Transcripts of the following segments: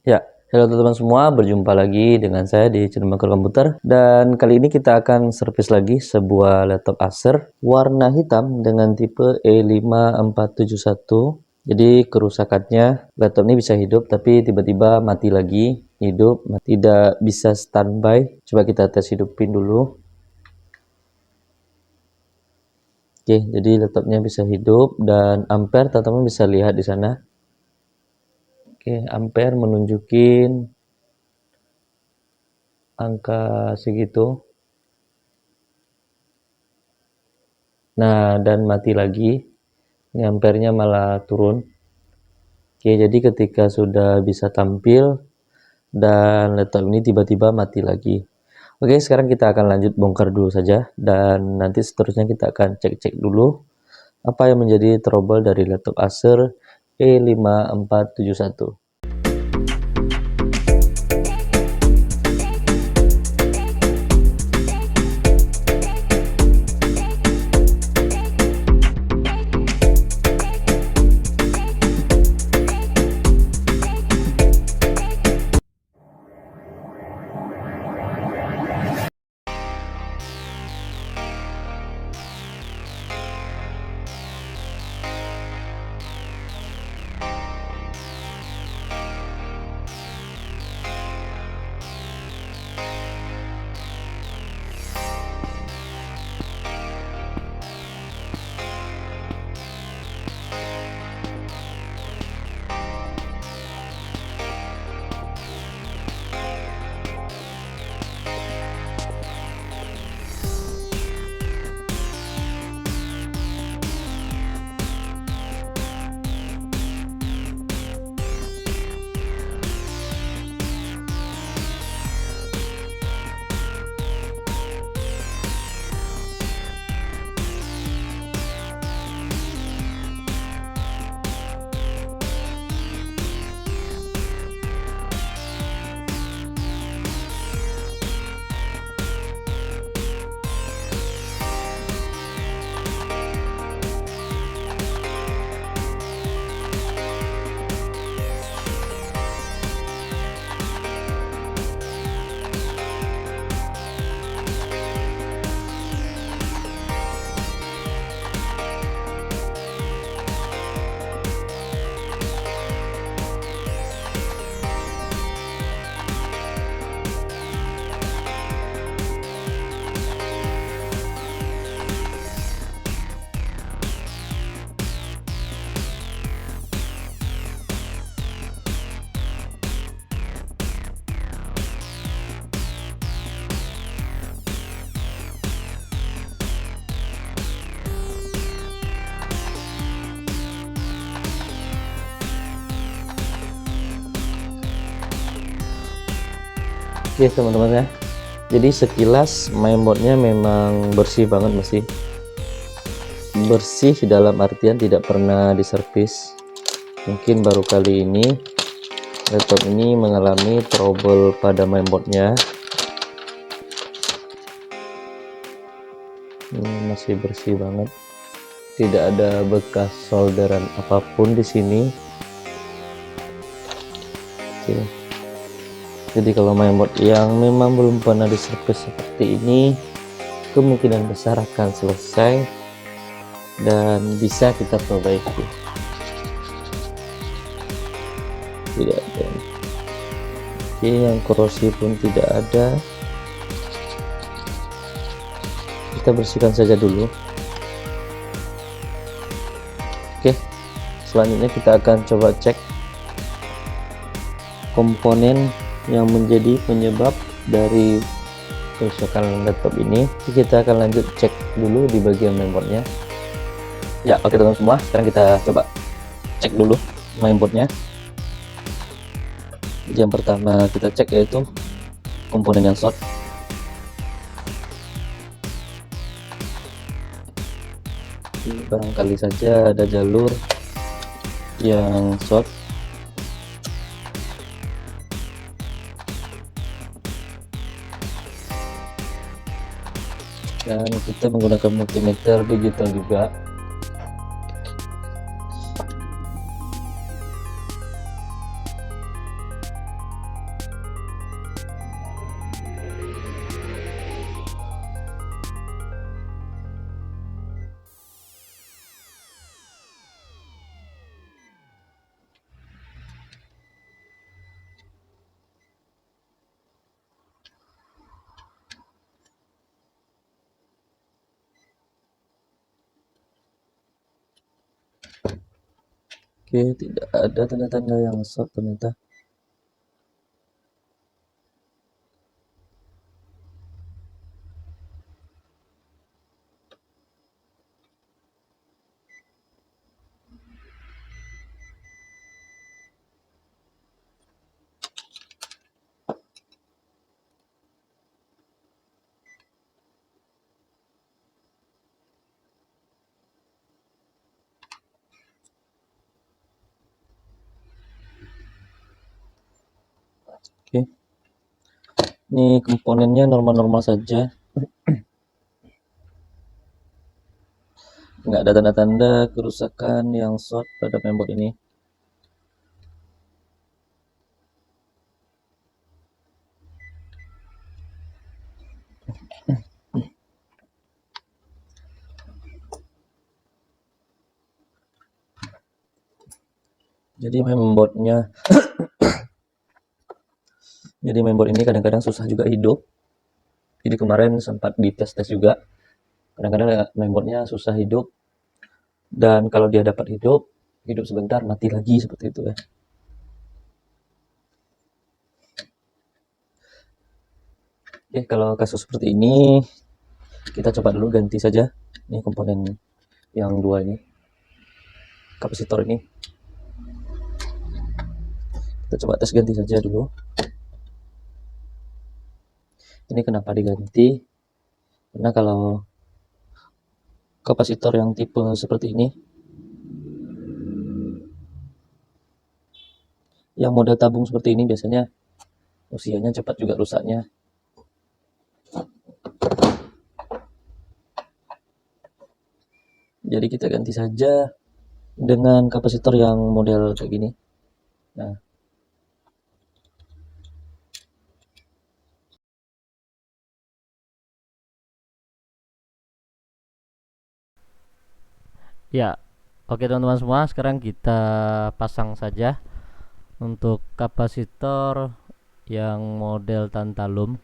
Ya, halo teman-teman semua, berjumpa lagi dengan saya di channel Maker Komputer. Dan kali ini kita akan servis lagi sebuah laptop Acer warna hitam dengan tipe E5471. Jadi kerusakannya, laptop ini bisa hidup tapi tiba-tiba mati lagi, hidup, tidak bisa standby. Coba kita tes hidupin dulu. Oke, jadi laptopnya bisa hidup dan ampere teman-teman bisa lihat di sana. Oke, ampere menunjukin angka segitu. Nah, dan mati lagi. Ini ampernya malah turun. Oke, jadi ketika sudah bisa tampil dan laptop ini tiba-tiba mati lagi. Oke, sekarang kita akan lanjut bongkar dulu saja dan nanti seterusnya kita akan cek-cek dulu apa yang menjadi trouble dari laptop Acer E5471. Oke teman-teman ya, jadi sekilas mainboardnya memang bersih banget, masih bersih dalam artian tidak pernah diservis. Mungkin baru kali ini laptop ini mengalami trouble pada mainboardnya. Ini masih bersih banget, tidak ada bekas solderan apapun di sini. Oke. Jadi kalau mainboard yang memang belum pernah diservis seperti ini, kemungkinan besar akan selesai dan bisa kita perbaiki. Tidak ada. Oke, yang korosi pun tidak ada. Kita bersihkan saja dulu. Oke, selanjutnya kita akan coba cek komponen yang menjadi penyebab dari kerusakan laptop ini. Kita akan lanjut cek dulu di bagian mainboardnya. Ya, oke teman-teman semua, sekarang kita coba cek dulu mainboardnya. Yang pertama kita cek yaitu komponen yang short. Barangkali saja ada jalur yang short. Dan kita menggunakan multimeter digital juga. Oke, tidak ada tanda-tanda yang short ternyata. Oke, ini komponennya normal-normal saja, nggak ada tanda-tanda kerusakan yang short pada mainboard ini. Jadi mainboard ini kadang-kadang susah juga hidup. Jadi kemarin sempat dites-tes juga, kadang-kadang mainboardnya susah hidup, dan kalau dia dapat hidup sebentar mati lagi seperti itu ya. Oke, kalau kasus seperti ini kita coba dulu ganti saja ini komponen yang dua ini, kapasitor ini. Kita coba tes ganti saja dulu. Ini kenapa diganti? Karena kalau kapasitor yang tipe seperti ini, yang model tabung seperti ini, biasanya usianya cepat juga rusaknya. Jadi kita ganti saja dengan kapasitor yang model kayak gini. Nah, Ya, oke teman-teman semua, sekarang kita pasang saja untuk kapasitor yang model tantalum.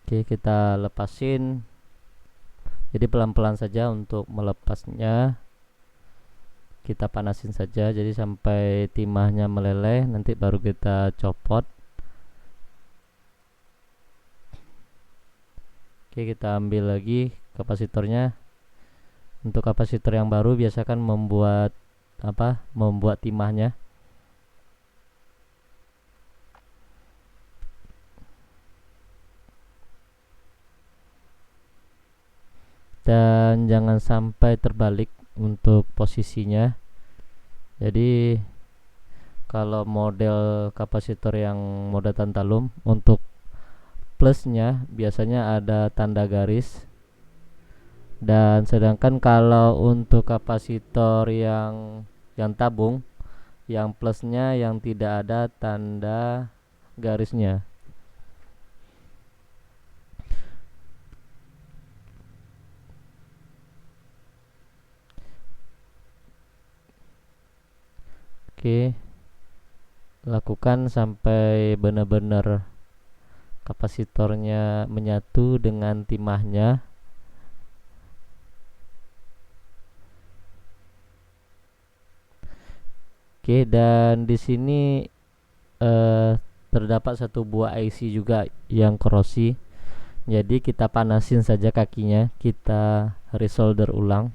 Oke, kita lepasin. Jadi pelan-pelan saja untuk melepasnya. Kita panasin saja, jadi sampai timahnya meleleh, nanti baru kita copot. Oke, kita ambil lagi kapasitornya. Untuk kapasitor yang baru biasakan membuat timahnya. Dan jangan sampai terbalik untuk posisinya. Jadi kalau model kapasitor yang model tantalum, untuk plusnya biasanya ada tanda garis, dan sedangkan kalau untuk kapasitor yang tabung, yang plusnya yang tidak ada tanda garisnya. Oke, lakukan sampai benar-benar kapasitornya menyatu dengan timahnya. Oke, dan di sini eh, terdapat satu buah IC juga yang korosi. Jadi kita panasin saja kakinya, kita resolder ulang.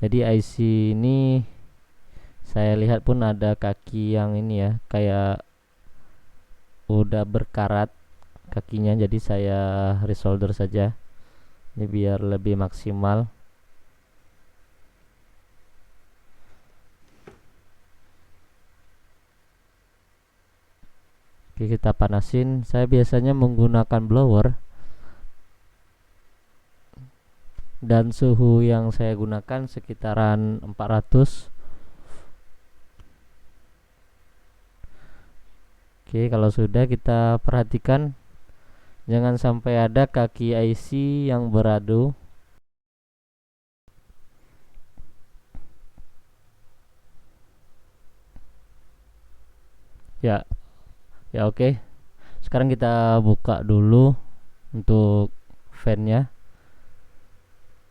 Jadi IC ini saya lihat pun ada kaki yang ini ya, kayak udah berkarat kakinya, jadi saya resolder saja. Ini biar lebih maksimal. Oke, kita panasin. Saya biasanya menggunakan blower, dan suhu yang saya gunakan sekitaran 400. Oke, kalau sudah, kita perhatikan jangan sampai ada kaki IC yang beradu. Ya, ya oke. Sekarang kita buka dulu untuk fan-nya.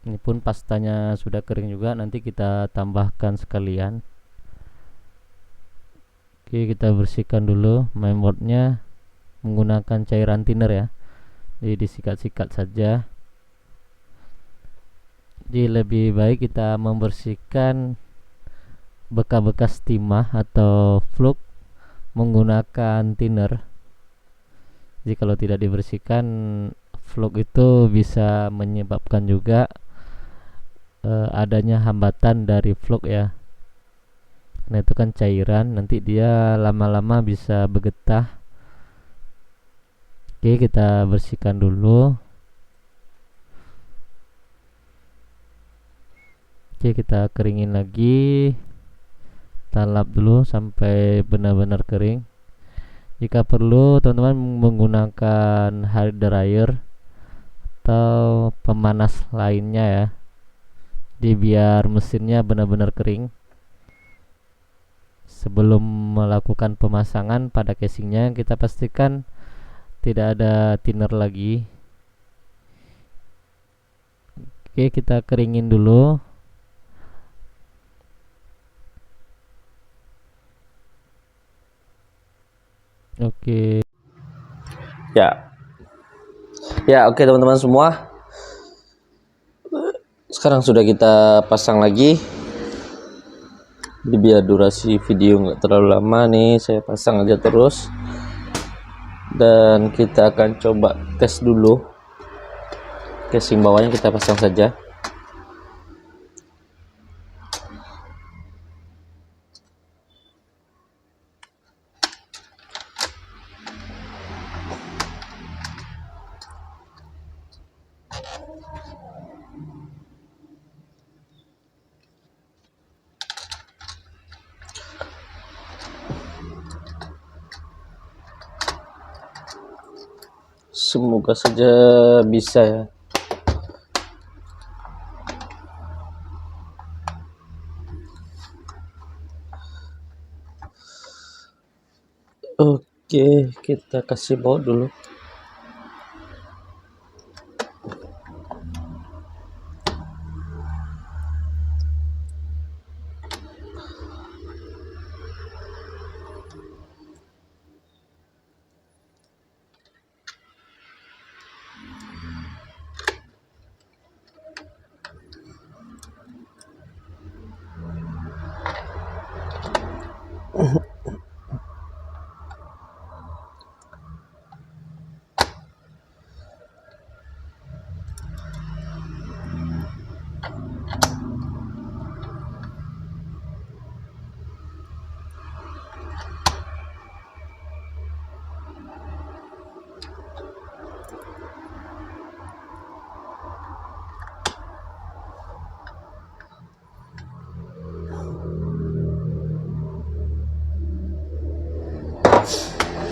Ini pun pastanya sudah kering juga, nanti kita tambahkan sekalian. Oke, kita bersihkan dulu mainboardnya menggunakan cairan thinner ya, jadi disikat-sikat saja. Jadi lebih baik kita membersihkan bekas-bekas timah atau fluk menggunakan thinner. Jadi kalau tidak dibersihkan, fluk itu bisa menyebabkan juga adanya hambatan dari fluk ya. Nah itu kan cairan, nanti dia lama-lama bisa bergetah. Oke, kita bersihkan dulu. Oke, kita keringin lagi, kita lap dulu sampai benar-benar kering. Jika perlu teman-teman menggunakan hair dryer atau pemanas lainnya ya, jadi biar mesinnya benar-benar kering. Sebelum melakukan pemasangan pada casingnya, kita pastikan tidak ada thinner lagi. Oke, kita keringin dulu. Oke. Oke teman-teman semua, sekarang sudah kita pasang lagi. Jadi biar durasi video nggak terlalu lama nih, saya pasang aja terus. Dan kita akan coba tes dulu. Casing bawahnya kita pasang saja. Semoga saja bisa ya. Oke, kita kasih baut dulu.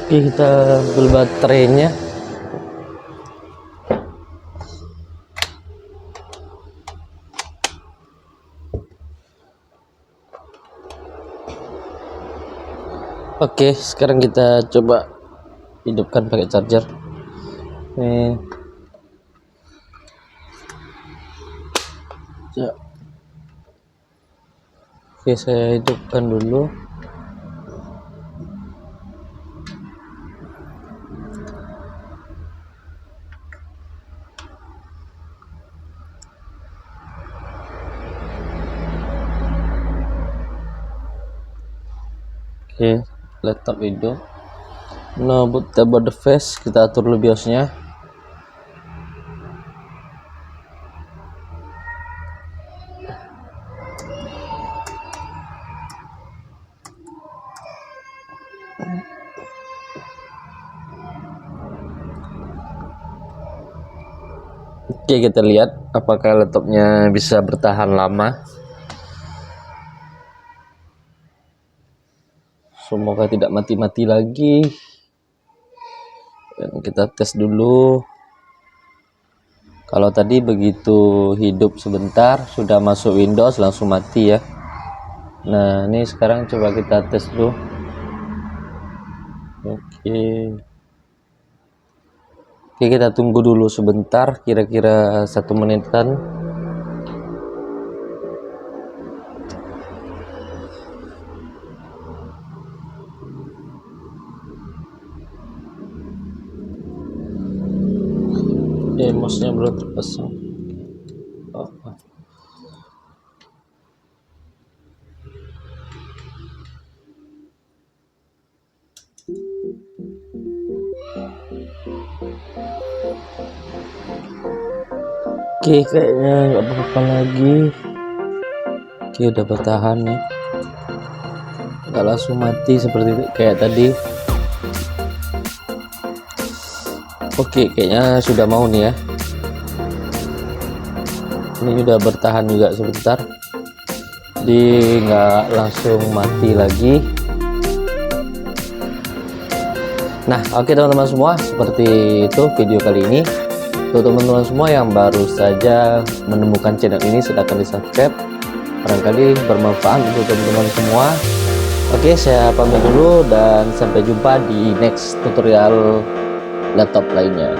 Oke, kita ambil baterainya. Oke, sekarang kita coba hidupkan pakai charger. Nih. Ya. Oke, saya hidupkan dulu. Oke, laptop hidup. Nah, boot about the face, kita atur dulu BIOS-nya. Oke, kita lihat apakah laptopnya bisa bertahan lama. Semoga tidak mati-mati lagi. Dan kita tes dulu. Kalau tadi begitu hidup sebentar sudah masuk Windows langsung mati ya. Nah, ini sekarang coba kita tes dulu. Oke, kita tunggu dulu sebentar, kira-kira 1 menitan. mouse-nya belum terpasang. Oh. Oke, kayaknya nggak apa-apa lagi. Oke, udah bertahan nih, nggak langsung mati seperti itu, kayak tadi. Oke, kayaknya sudah mau nih ya. Ini udah bertahan juga sebentar, jadi nggak langsung mati lagi. Nah, oke teman-teman semua, seperti itu video kali ini. Untuk teman-teman semua yang baru saja menemukan channel ini, silahkan di subscribe, barangkali bermanfaat untuk teman-teman semua. Oke, saya pamit dulu dan sampai jumpa di next tutorial laptop lainnya.